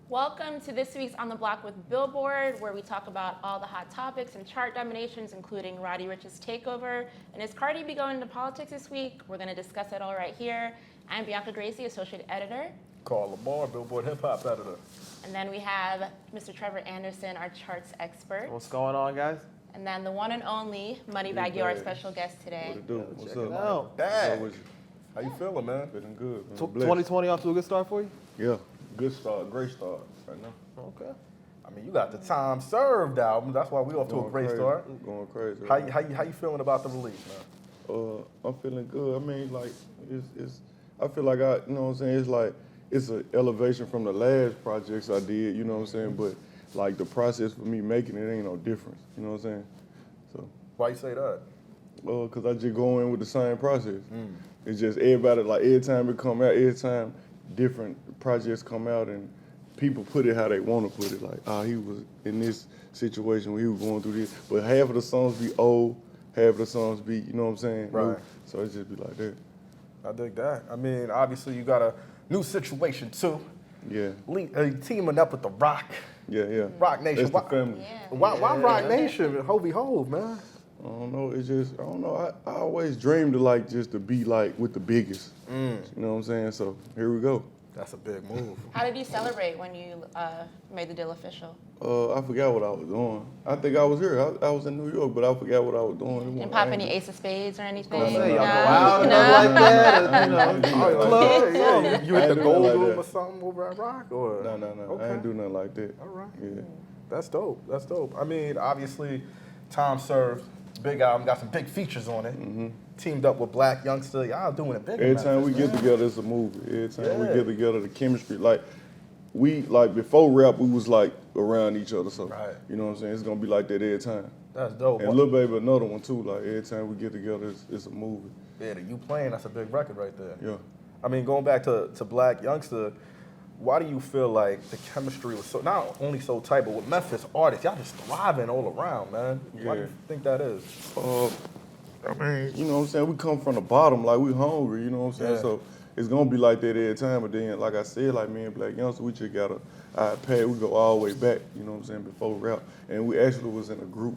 Welcome to this week's On the Block with Billboard, where we talk about all the hot topics and chart dominations, including Roddy Ricch's takeover. And is Cardi B going into politics this week? We're going to discuss it all right here. I'm Bianca Gracie, Associate Editor. Carl Lamarre, Billboard Hip Hop Editor. And then we have Mr. Trevor Anderson, our charts expert. What's going on, guys? And then the one and only MoneyBagg Yo, our special guest today. What it do? What's up? Out. Dad, how you feeling, man? Feeling good. Man. 2020 off to a good start for you? Yeah. Good start. Great start right now. Okay. I mean, you got the Time Served album. That's why we off to a great start. Going crazy. How you feeling about the release, man? I'm feeling good. I mean, like, it's I feel like you know what I'm saying? It's an elevation from the last projects I did, you know what I'm saying? But, like, the process for me making it ain't no difference, you know what I'm saying? So. Why you say that? Because I just go in with the same process. It's just everybody, like, every time it come out, every time different projects come out and people put it how they want to put it. Like, he was in this situation where he was going through this. But half of the songs be old, half of the songs be, you know what I'm saying? Right. New. So it just be like that. I dig that. I mean, obviously you got a new situation too. Yeah. Teaming up with the Rock. Yeah. Rock Nation. That's the family. Yeah. Why Rock Nation? Hovey Hove, man. I don't know. It's just, I don't know. I always dreamed of, like, just to be, like, with the biggest. You know what I'm saying? So here we go. That's a big move. How did you celebrate when you made the deal official? I forgot what I was doing. I think I was here. I was in New York, but I forgot what I was doing. Didn't pop any Ace of Spades or anything? No. Y'all go out and like that, you know, club. Yeah, you hit the ain't gold like room that. or something over at Rock? Or? No. Okay. I ain't do nothing like that. All right. Yeah. That's dope. I mean, obviously, Time Served, big album, got some big features on it. Teamed up with Blac Youngsta. Y'all doing it big. Every time we get together, it's a movie. Every time we get together, the chemistry. Like, before rap, we was, like, around each other. So, Right. you know what I'm saying? It's going to be like that every time. That's dope. And Lil Baby, another one, too. Like, every time we get together, it's a movie. Yeah, the You Playing, that's a big record right there. Yeah. I mean, going back to Blac Youngsta, why do you feel like the chemistry was so, not only so tight, but with Memphis artists, y'all just thriving all around, man? Why do you think that is? I mean, you know what I'm saying? We come from the bottom, like, we hungry, you know what I'm saying? Yeah. So it's gonna be like that every time. But then, like I said, like me and Blac Youngsta, we just got a iPad. We go all the way back, you know what I'm saying, before rap. And we actually was in a group.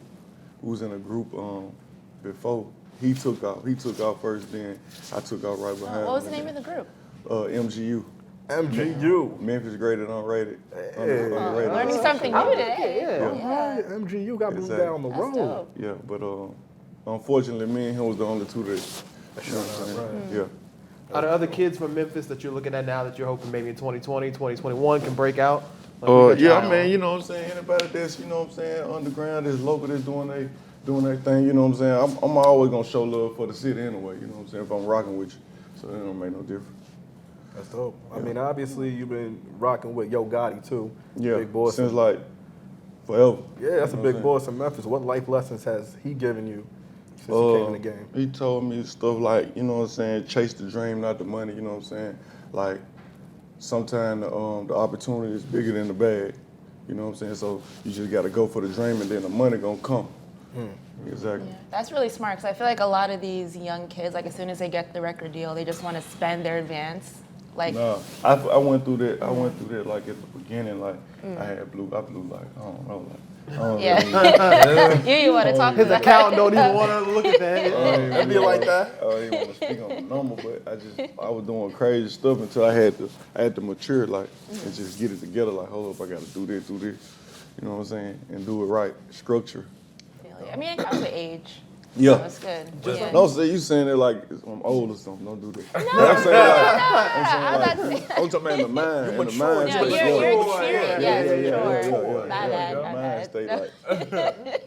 We was in a group before. He took off first, then I took off right behind him. What was the name of the group? MGU. MGU. Memphis Graded Unrated. Underrated. Learning something new today. Yeah. All right, MGU got moved down the That's road. dope. Yeah, but unfortunately, me and him was the only two that, you know what I'm saying? Yeah. Are there other kids from Memphis that you're looking at now that you're hoping maybe in 2020, 2021 can break out? Like, we got Yeah, y'all I mean, you know what I'm saying? Anybody that's, you know what I'm saying, underground, that's local, that's doing their thing, you know what I'm saying? I'm always gonna show love for the city anyway, you know what I'm saying, if I'm rocking with you. So it don't make no difference. That's dope. I mean, obviously, you've been rocking with Yo Gotti, too. Yeah, Big boss. since like forever. Yeah, that's You a know what big I'm boss in Memphis. What life lessons has he given you since you came in the game? He told me stuff like, you know what I'm saying, chase the dream, not the money, you know what I'm saying? Like, sometimes the opportunity is bigger than the bag, you know what I'm saying? So you just gotta go for the dream and then the money gonna come. Exactly. Yeah, that's really smart because I feel like a lot of these young kids, like as soon as they get the record deal, they just want to spend their advance. Like, No, I went through that. I went through that like at the beginning. Like I blew like I don't know. Like, I don't yeah, you want to talk His about accountant don't even want to look at that. It'd be like that. I didn't want to speak on the number, but I was doing crazy stuff until I had to mature, like, and just get it together. Like, hold up, I got to do this. You know what I'm saying? And do it right, structure. I mean, it comes with age. Yeah. That's good. Don't say you saying it like I'm old or something. Don't do that. No, I'm saying I'm like, not saying. I'm talking about in the mind. In the mind, No, stay you're short. experienced. Yes, sure. My bad. Mind stay like,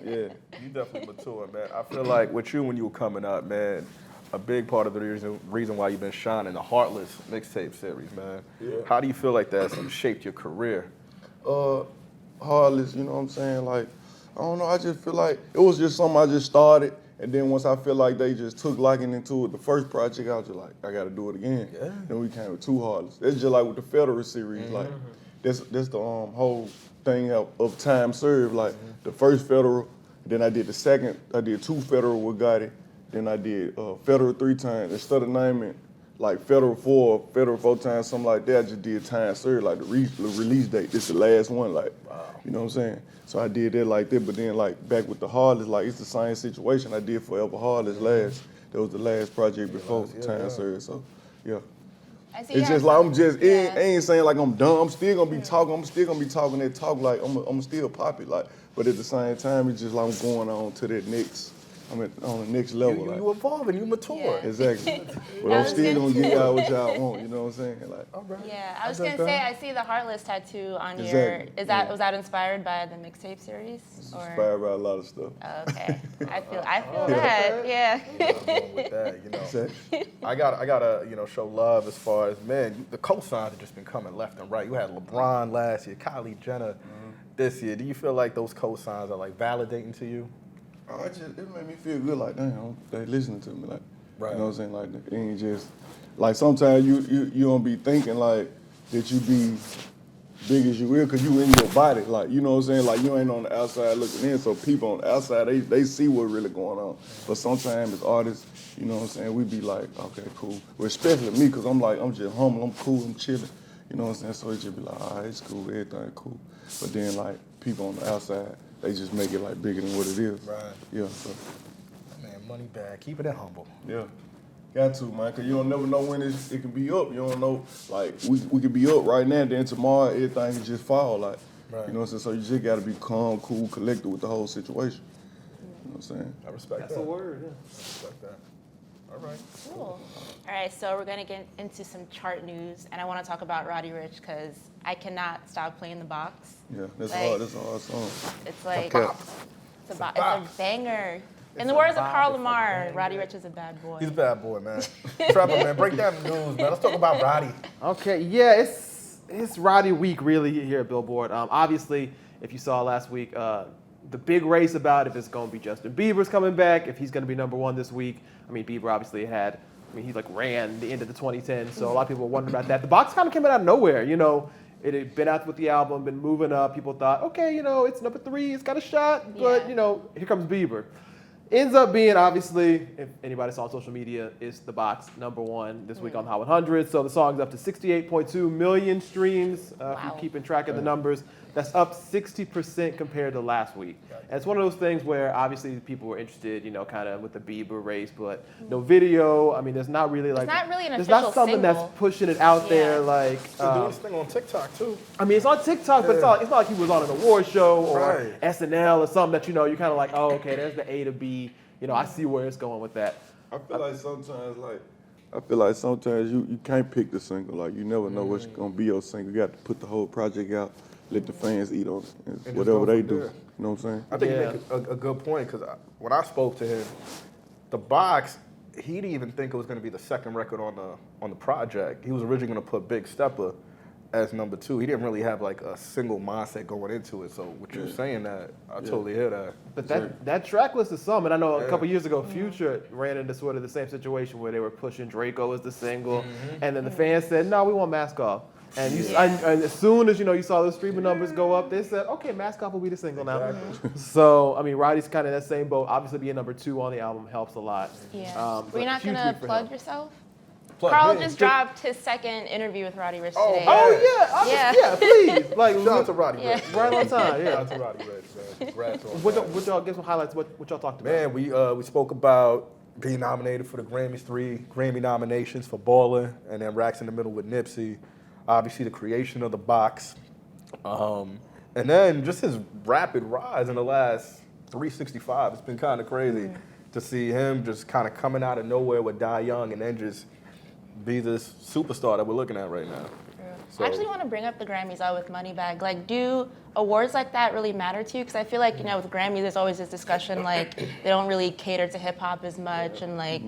yeah. You definitely mature, man. I feel like with you when you were coming up, man, a big part of the reason why you've been shining, the Heartless mixtape series, man. Yeah. How do you feel like that's shaped your career? Heartless, you know what I'm saying? Like, I don't know, I just feel like it was just something I just started, and then once I feel like they just took liking into it, the first project, I was just like, I gotta do it again. Yeah. Then we came with two Heartless. It's just like with the Federal series, like, that's the whole thing of Time Served. Like, the first Federal, then I did the second, I did two Federal with Gotti, then I did Federal 3 times. Instead of naming like federal 4 times, something like that. I just did time served, like the release date. This the last one, like, you know what I'm saying? So I did that like that, but then like back with the Heartless, like it's the same situation. I did Forever Heartless last. That was the last project before time served. So yeah. It's just like I ain't saying like I'm dumb. I'm still gonna be talking. I'm still gonna be talking that talk. Like I'm still poppy. Like, but at the same time, it's just like I'm going on to that next. I'm on the next level. You evolving, you mature. Yeah. Exactly. But I'm still gonna give y'all what y'all want. You know what I'm saying? Like, Yeah, I was gonna say I see the Heartless tattoo on your. Exactly. Was that inspired by the mixtape series? inspired by a lot of stuff. Oh, okay, I feel that. Yeah. I'm going with that, you know. I gotta, show love as far as the cosigns have just been coming left and right. You had LeBron last year, Kylie Jenner this year. Do you feel like those cosigns are like validating to you? It made me feel good. Like, damn, they listening to me. Like, right. You know what I'm saying? Like, it ain't just like sometimes you don't be thinking like that you be big as you will because you in your body. Like, you know what I'm saying? Like, you ain't on the outside looking in. So people on the outside they see what's really going on. But sometimes as artists, you know what I'm saying? We be like, okay, cool. Well, especially me because I'm just humble. I'm cool. I'm chilling. You know what I'm saying? So it just be like, all right, it's cool. Everything cool. But then like people on the outside. They just make it like bigger than what it is. Right. Yeah. So. Man, MoneyBagg, keep it humble. Yeah. Got to, man, because you don't never know when it can be up. You don't know, like, we could be up right now, then tomorrow everything can just fall. Like, right. You know what I'm saying? So you just got to be calm, cool, collected with the whole situation. You know what I'm saying? I respect that. That's a word, yeah. I respect that. All right. Cool. All right, so we're going to get into some chart news, and I want to talk about Roddy Ricch because I cannot stop playing the box. Yeah, that's Like, hard. That's a hard song. It's like, Okay. it's a banger. In the words of Carl Lamarre, Roddy Ricch is a bad boy. He's a bad boy, man. Trevor, man, break down the news, man. Let's talk about Roddy. Okay, yeah, it's Roddy week really here at Billboard. Obviously, if you saw last week, the big race about if it's going to be Justin Bieber's coming back, if he's going to be #1 this week. I mean, Bieber obviously he like ran the end of the 2010s, so a lot of people were wondering about that. The box kind of came out of nowhere, you know. It had been out with the album, been moving up. People thought, okay, it's #3, it's got a shot, but here comes Bieber. Ends up being, obviously, if anybody saw on social media, is the box #1 this week on the Hot 100. So the song's up to 68.2 million streams. If you're keeping track of the numbers, that's up 60% compared to last week. And it's one of those things where obviously people were interested, kind of with the Bieber race, but no video. I mean, there's not really like It's not really an there's official not something single. that's pushing it out there like. He's doing this thing on TikTok too. I mean, it's on TikTok, but it's not like he was on an award show or Right. SNL or something that you're kind of like, oh, okay, there's the A to B. I see where it's going with that. I feel like sometimes you can't pick the single. Like, you never know what's going to be your single. You got to put the whole project out, let the fans eat on it, and whatever they do. there. You know what I'm saying? I think you make a good point because when I spoke to him, the box, he didn't even think it was going to be the second record on the project. He was originally going to put Big Stepper as #2. He didn't really have like a single mindset going into it. So what you're saying, that I totally hear that. But that track list is some, and I know a couple years ago, Future ran into sort of the same situation where they were pushing Draco as the single, and then the fans said, no, we want Mask Off. And, and as soon as you saw the streaming numbers go up, they said, okay, Mask Off will be the single now. So, I mean, Roddy's kind of in that same boat. Obviously, being #2 on the album helps a lot. Yeah. Were you not going to plug yourself? Plug Carl in. just dropped his second interview with Roddy Ricch Oh, today. man. Yeah, please. Like, Shout out to Roddy Ricch. right on time, Shout out to Roddy Ricch, man. Congrats on that. What y'all give some highlights? What y'all talked about? Man, we spoke about being nominated for the Grammys, 3 Grammy nominations for Ballin', and then Racks in the Middle with Nipsey. Obviously, the creation of the box, and then just his rapid rise in the last 365. It's been kind of crazy to see him just kind of coming out of nowhere with Die Young, and then just be this superstar that we're looking at right now. So, I actually want to bring up the Grammys with MoneyBagg. Like, do awards like that really matter to you? Because I feel like, with Grammys, there's always this discussion, like, they don't really cater to hip hop as much, and like,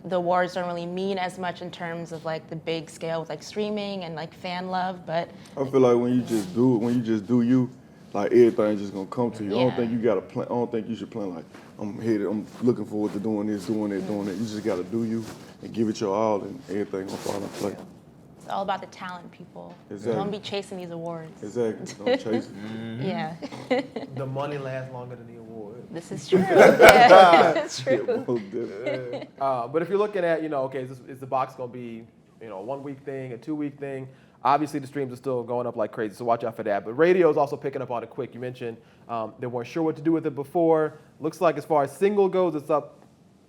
the awards don't really mean as much in terms of like the big scale with like streaming and like fan love. But I feel like when you just do you, like everything's just gonna come to you. I don't think you gotta plan. I don't think you should plan like I'm looking forward to doing this, doing that, doing that. You just gotta do you and give it your all, and everything gonna fall into place. it's all about the talent, people. Exactly. Don't be chasing these awards. Exactly. Don't chase it. Yeah. The money lasts longer than the award. This is true. Yeah, it's Yeah, true. most definitely. But if you're looking at, okay, is the box going to be, a 1 week thing, a 2 week thing? Obviously, the streams are still going up like crazy, so watch out for that. But radio is also picking up on it quick. You mentioned they weren't sure what to do with it before. Looks like as far as single goes, it's up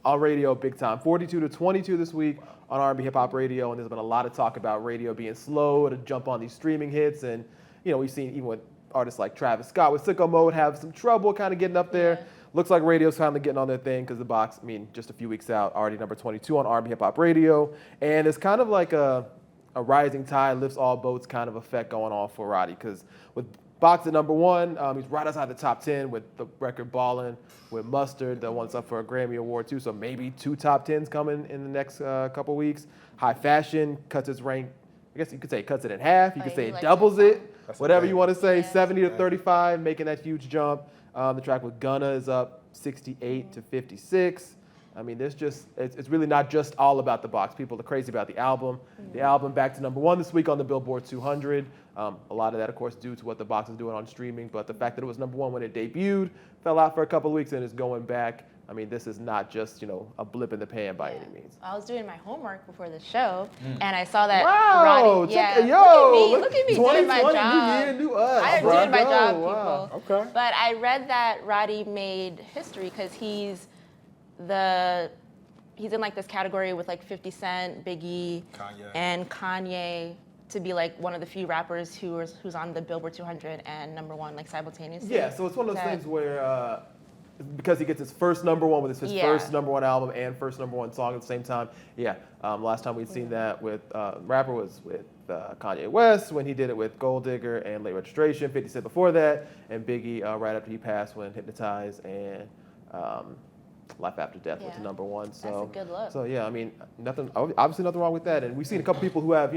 on radio big time. 42 to 22 this week on R&B hip hop radio, and there's been a lot of talk about radio being slow to jump on these streaming hits. And we've seen even with artists like Travis Scott with Sicko Mode have some trouble kind of getting up there. Yeah. Looks like radio's finally getting on their thing because the box, just a few weeks out, already number 22 on R&B hip hop radio, and it's kind of like a rising tide lifts all boats kind of effect going on for Roddy, because with Box at number 1, he's right outside the top 10 with the record Ballin', with Mustard, the one's up for a Grammy Award too, so maybe 2 top 10s coming in the next couple weeks. High Fashion cuts its rank, I guess you could say it cuts it in half, you could say it doubles it, whatever you want to say, 70 to 35, making that huge jump. The track with Gunna is up 68 to 56. It's really not just all about the box. People are crazy about the album. The album back to number 1 this week on the Billboard 200. A lot of that, of course, due to what the box is doing on streaming. But the fact that it was number 1 when it debuted, fell out for a couple of weeks, and is going back. This is not just, a blip in the pan by any means. I was doing my homework before the show, and I saw that Wow! Roddy. Yeah, look at me doing my job. New us. I am doing my job, people. Wow. Okay. But I read that Roddy made history because he's in like this category with like 50 Cent, Biggie, and Kanye to be like one of the few rappers who's on the Billboard 200 and number 1 like simultaneously. Yeah, so it's one of those things where because he gets his first number 1 with his first number 1 album and first number 1 song at the same time. Yeah, last time we'd seen that with rapper was with Kanye West when he did it with Gold Digger and Late Registration. 50 Cent before that, and Biggie right after he passed when Hypnotized and Life After Death was the number 1. So that's a good look. So yeah, obviously nothing wrong with that. And we've seen a couple people who have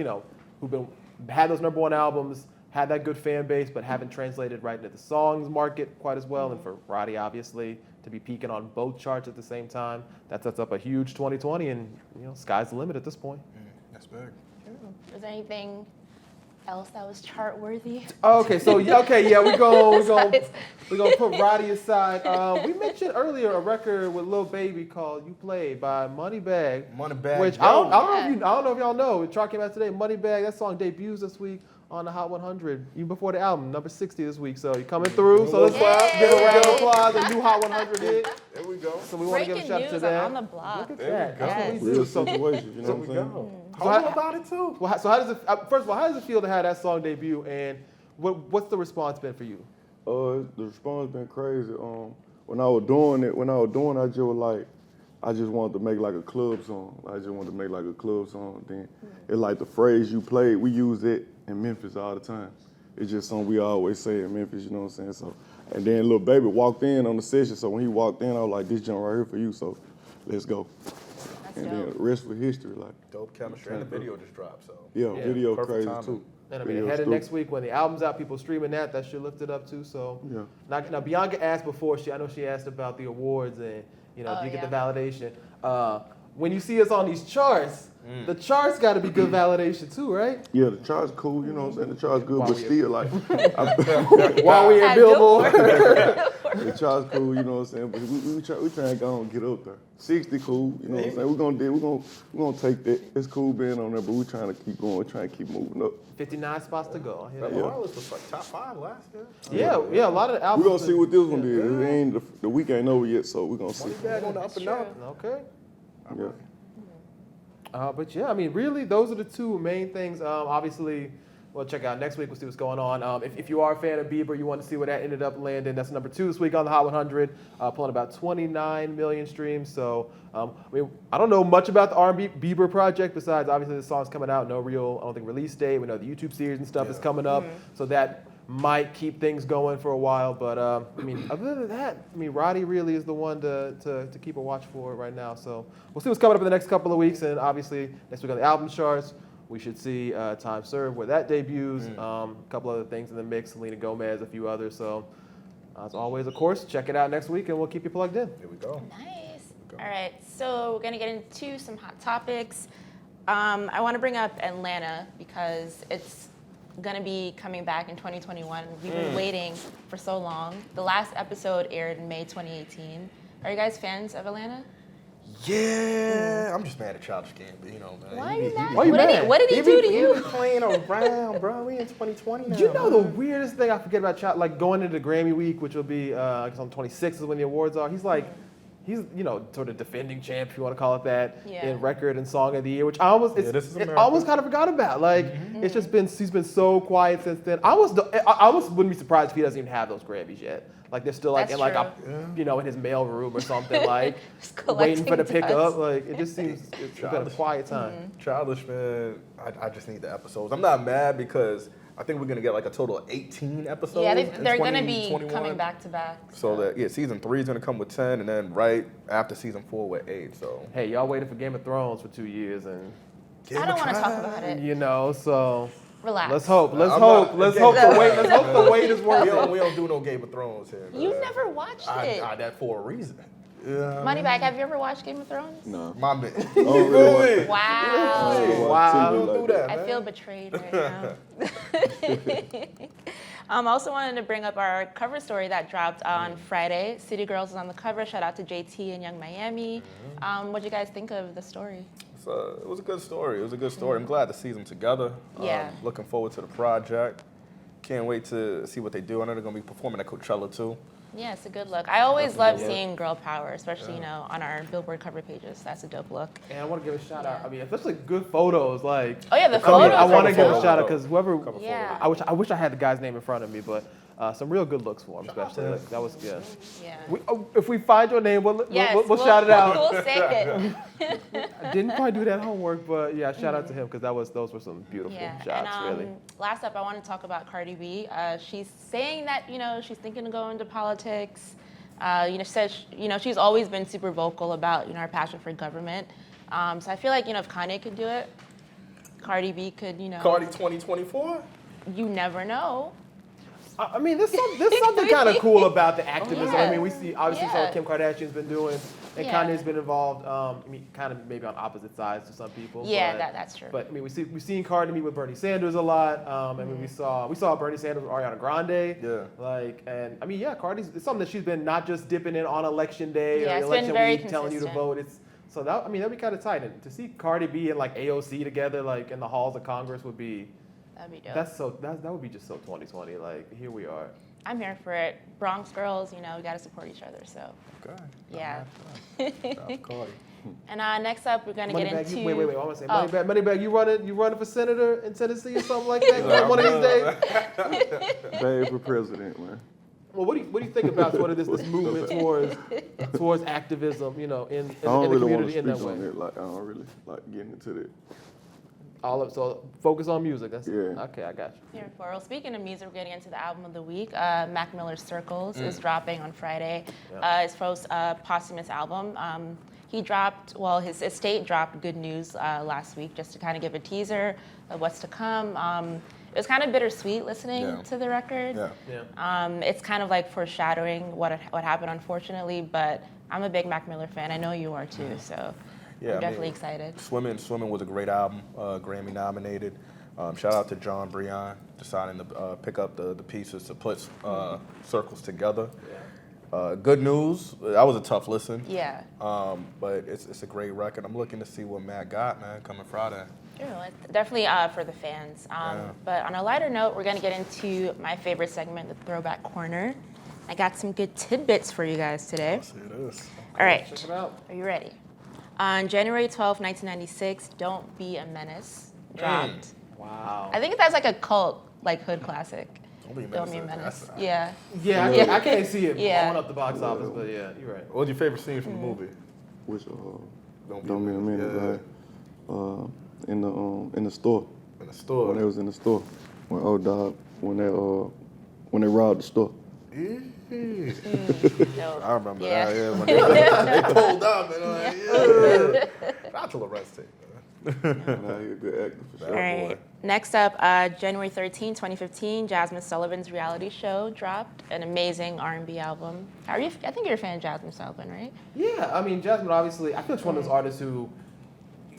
who've had those number 1 albums, had that good fan base, but haven't translated right into the songs market quite as well. And for Roddy, obviously, to be peaking on both charts at the same time, that sets up a huge 2020, and sky's the limit at this point. That's big. Is there anything else that was chart worthy? Okay, so we're gonna put Roddy aside. We mentioned earlier a record with Lil Baby called "You Play" by MoneyBagg. MoneyBagg Which Yo. I don't know if y'all know. The chart came out today. MoneyBagg, that song debuts this week on the Hot 100, even before the album, number 60 this week. So you're coming through. So let's give a round of applause. A new Hot 100 hit. There we go. So we want to give a shout out to that. on the block. Look at There that. we go. That's what we Real do. situations, you know what I'm saying? Go. How about it too? Well, so how does it? First of all, how does it feel to have that song debut, and what's the response been for you? The response been crazy. When I was doing it, I just was like, I just wanted to make like a club song. Then it's like the phrase "you played," we use it in Memphis all the time. It's just something we always say in Memphis, you know what I'm saying? So, and then Lil Baby walked in on the session, so when he walked in, I was like, this jump right here for you, so let's go. That's And dope. then the rest for history, like. Dope chemistry. And the video just dropped, so. Yeah, video perfect crazy timing. too. And Video headed stupid. next week when the album's out, people streaming that should lift it up too. So Yeah. now Bianca asked before, I know she asked about the awards and do you get the validation? When you see us on these charts, the charts got to be good validation too, right? Yeah, the chart's cool, you know what I'm saying? The chart's good, but still, like, While we at At Billboard. the chart's cool, you know what I'm saying? But we trying to go and get up there. 60 cool, you know what I'm saying? We're gonna take that. It's cool being on there, but we're trying to keep going, trying to keep moving up. 59 spots to go. That Marlins was like top 5 last year. Yeah, a lot of the albums. We're gonna see what this one did. It ain't the week ain't over yet, so we're gonna see. MoneyBagg on the up and up. Okay. Yeah. But yeah, really, those are the two main things. Obviously, we'll check out next week. We'll see what's going on. If you are a fan of Bieber, you want to see where that ended up landing. That's number 2 this week on the Hot 100, pulling about 29 million streams. So, I don't know much about the R&B Bieber project besides obviously the song's coming out. No real, I don't think, release date. We know the YouTube series and stuff is coming up, so that might keep things going for a while. But other than that, Roddy really is the one to keep a watch for right now. So we'll see what's coming up in the next couple of weeks, and obviously next week on the album charts, we should see Time Served where that debuts. A couple other things in the mix, Selena Gomez, a few others. So as always, of course, check it out next week, and we'll keep you plugged in. Here we go. Nice. All right, so we're gonna get into some hot topics. I want to bring up Atlanta because it's gonna be coming back in 2021. We've been waiting for so long. The last episode aired in May 2018. Are you guys fans of Atlanta? Yeah, I'm just mad at Childish Gambino, man. Why are you mad? why you What did he, mad? what did he do to He you? be playing around, bro. We in 2020 now. You know the man. weirdest thing I forget about Child, like going into the Grammy week, which will be I guess on 26th is when the awards are. He's sort of defending champ, if you want to call it that, Yeah. in record and song of the year, which I almost Yeah, this is it America. almost kind of forgot about. Like it's just been he's been so quiet since then. I almost wouldn't be surprised if he doesn't even have those Grammys yet. Like they're still like That's in like true. in his mail room or something, like Just waiting for the collecting pickup. dust. Like it just seems it's been a Childish. quiet time. Childish, man. I just need the episodes. I'm not mad because I think we're gonna get like a total of 18 episodes. Yeah, in they're gonna be 2021. coming back to back. So that season 3 is gonna come with 10, and then right after season 4 with 8. So Hey, y'all waited for Game of Thrones for 2 years, and I don't want to talk about it. so. Relax. Let's hope. Let's I'm hope. not- Let's hope the wait. Let's hope the wait is worth we it. don't do no Game of Thrones here. You man. never watched it. That for a reason. Yeah. MoneyBagg, have you ever watched Game of Thrones? No. My man. I don't really watch- Wow. Wow. Don't do that, I man. feel betrayed right now. I also wanted to bring up our cover story that dropped on Friday. City Girls is on the cover. Shout out to JT and Young Miami. What do you guys think of the story? It was a good story. I'm glad to see them together. Yeah. Looking forward to the project. Can't wait to see what they do. I know they're going to be performing at Coachella too. Yeah, it's a good look. I always love Definitely. seeing girl power, especially on our Billboard cover pages. That's a dope look. And I want to give a shout out. I mean, especially good photos. Like, Oh yeah, the cover- photos. I are want to give a dope. shout out because whoever. Cover Yeah. I wish I had the guy's name in front of me, but some real good looks for him, especially. Like, that was yeah. Yeah. If we find your name, we'll Yes, we'll shout it out. We'll say it. I didn't quite do that homework, but yeah, shout out to him because those were some beautiful Yeah, shots, and really. last up, I want to talk about Cardi B. She's saying that she's thinking to go into politics. Says she's always been super vocal about her passion for government. So I feel like if Kanye could do it, Cardi B could. Cardi 2024? You never know. I mean, there's something kind of cool about the activism. Yeah. I mean, we see obviously Yeah. what Kim Kardashian's been doing, and Yeah. Kanye's been involved. I mean, kind of maybe on opposite sides to some people. Yeah, but, that's true. But I mean, we've seen Cardi meet with Bernie Sanders a lot. I mean, we saw Bernie Sanders with Ariana Grande. Yeah. And I mean, yeah, it's something that she's been not just dipping in on election day Yeah, or it's been election very week, telling you to consistent. vote. So that'd be kind of tight. And to see Cardi B and like AOC together, like in the halls of Congress, would be. That'd be dope. That would be just so 2020. Like here we are. I'm here for it. Bronx girls, we gotta support each other. So Okay. yeah. Shout out to Cardi. And next up, we're gonna get MoneyBagg, into. wait. I want to say, Oh. MoneyBagg, you running for senator in Tennessee or something like that? One of these days. Bad for president, man. Well, what do you think about sort of this movement towards activism? In I don't the really want to community in speak that way. on it. Like I don't really like getting into that. So focus on music. That's Yeah. Okay, I got you. Here for. Well, speaking of music, we're getting into the album of the week. Mac Miller's Circles is dropping on Friday. His first posthumous album. His estate dropped Good News last week, just to kind of give a teaser of what's to come. It was kind of bittersweet listening to the record. Yeah. It's kind of like foreshadowing what happened, unfortunately. But I'm a big Mac Miller fan. I know you are too. So I'm definitely excited. Swimming was a great album, Grammy nominated. Shout out to John Brion deciding to pick up the pieces to put circles together. Good News, that was a tough listen. Yeah. But it's a great record. I'm looking to see what Matt got, man, coming Friday. It's definitely for the fans. But on a lighter note, we're going to get into my favorite segment, the Throwback Corner. I got some good tidbits for you guys today. Yes, it is. All right. Check it out. Are you ready? On January 12, 1996, Don't Be a Menace dropped. Wow. I think that's like a cult, hood classic. Don't Be a Menace. Yeah. Yeah, Yeah. I can't see it Yeah. blowing up the box office, but yeah, you're right. What's your favorite scene from the movie? Which Don't don't be a minute, Yeah. like in the store In the store. when they was in the store when when they robbed the store. No. I remember Yeah. that. Yeah, when they pulled up and shout out to Loreste, man. Nah, he a good actor for All sure. right. Next up, January 13, 2015, Jasmine Sullivan's reality show dropped. An amazing R&B album. I think you're a fan of Jasmine Sullivan, right? Yeah, I mean, Jasmine, obviously, I feel she's one of those artists who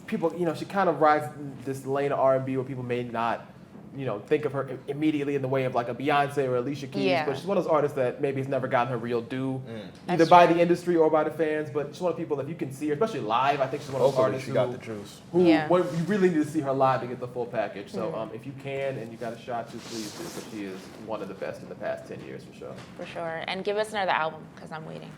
people, she kind of rides this lane of R&B where people may not think of her immediately in the way of like a Beyonce or Alicia Keys, but she's one of those artists that maybe has never gotten her real due, either by the industry or by the fans. But she's one of the people that if you can see her, especially live, I think she's one of those artists she got the juice. you really need to see her live to get the full package. So if you can and you got a shot to, please do, because she is one of the best in the past 10 years for sure. For sure. And give us another album, because I'm waiting.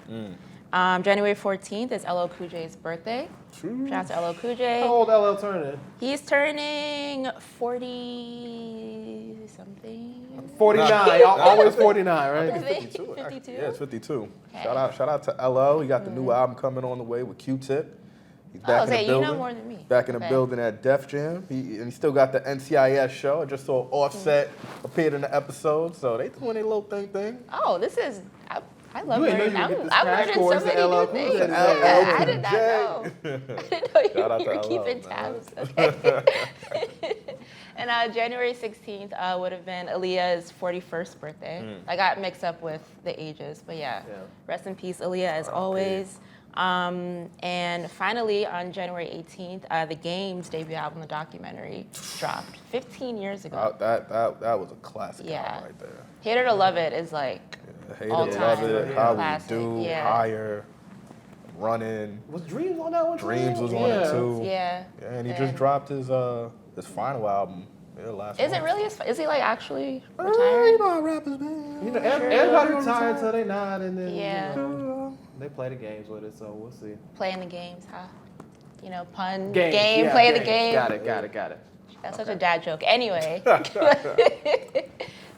January 14th is LL Cool J's birthday. Shout out to LL Cool J. How old LL turning? He's turning 40-something. 49. Always 49, right? I think 52. 52? Yeah, it's 52. Okay. Shout out to LL. He got the new album coming on the way with Q-Tip. He's back in the you building. know more than me. Back in the building at Def Jam. He still got the NCIS show. I just saw Offset appeared in the episode, so they doing their little thing. Oh, this is... I love You ain't learning. know you would get this I'm crash learning course so at many LL new Cool things. J. Yeah, I did not know. I didn't know Shout out you were to keeping LL, tabs. Okay. And January 16th would have been Aaliyah's 41st birthday. I got mixed up with the ages, but yeah. Rest in peace, Aaliyah, as always. And finally, on January 18th, The Game's debut album, The Documentary, dropped 15 years ago. That was a classic album right there. Hate It or Love It is like Hate It, all Love time It, How classic. We Do, Higher, Running. Was Dreams on that one too? Dreams was on it too. Yeah. And he just dropped his final album. Last Is month. it really? Is he like actually You retired? know how rappers, man. Everybody retired until they not, and then Yeah. they play the games with it, so we'll see. Playing the games, huh? Pun, Games, game, yeah, play the games. game. Got it. That's such a dad joke. Anyway,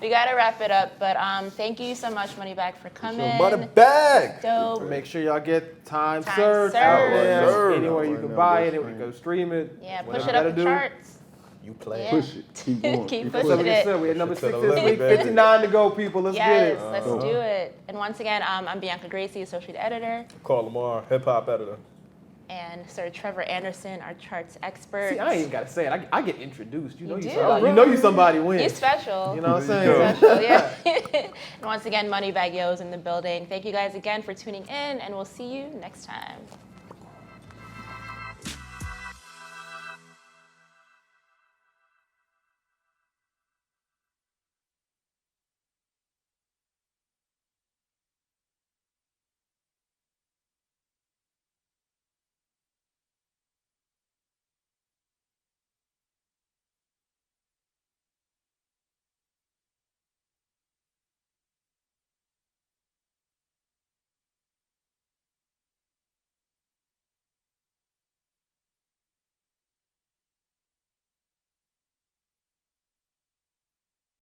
we gotta wrap it up. But thank you so much, MoneyBagg, for coming. MoneyBagg. Dope. Make sure y'all get Time Time Surge out Surge. there. Surge. Anywhere you can buy it, you can go stream it. Yeah, whatever push you it up gotta the do. charts. You play. Yeah. Push it. Keep going. Keep So pushing like I it. said, we had number Push it 6 to the this limit, week, baby. 59 to go, people. Let's get Yes, it. let's do it. And once again, I'm Bianca Gracie, associate editor, Carl Lamarre, hip hop editor. and Sir Trevor Anderson, our charts expert. See, I ain't even gotta say it. I get introduced. You know You you do. somebody. You know you somebody wins. He's special. You know what I'm There you saying? go. Special, yeah. And once again, MoneyBagg Yo is in the building. Thank you guys again for tuning in, and we'll see you next time.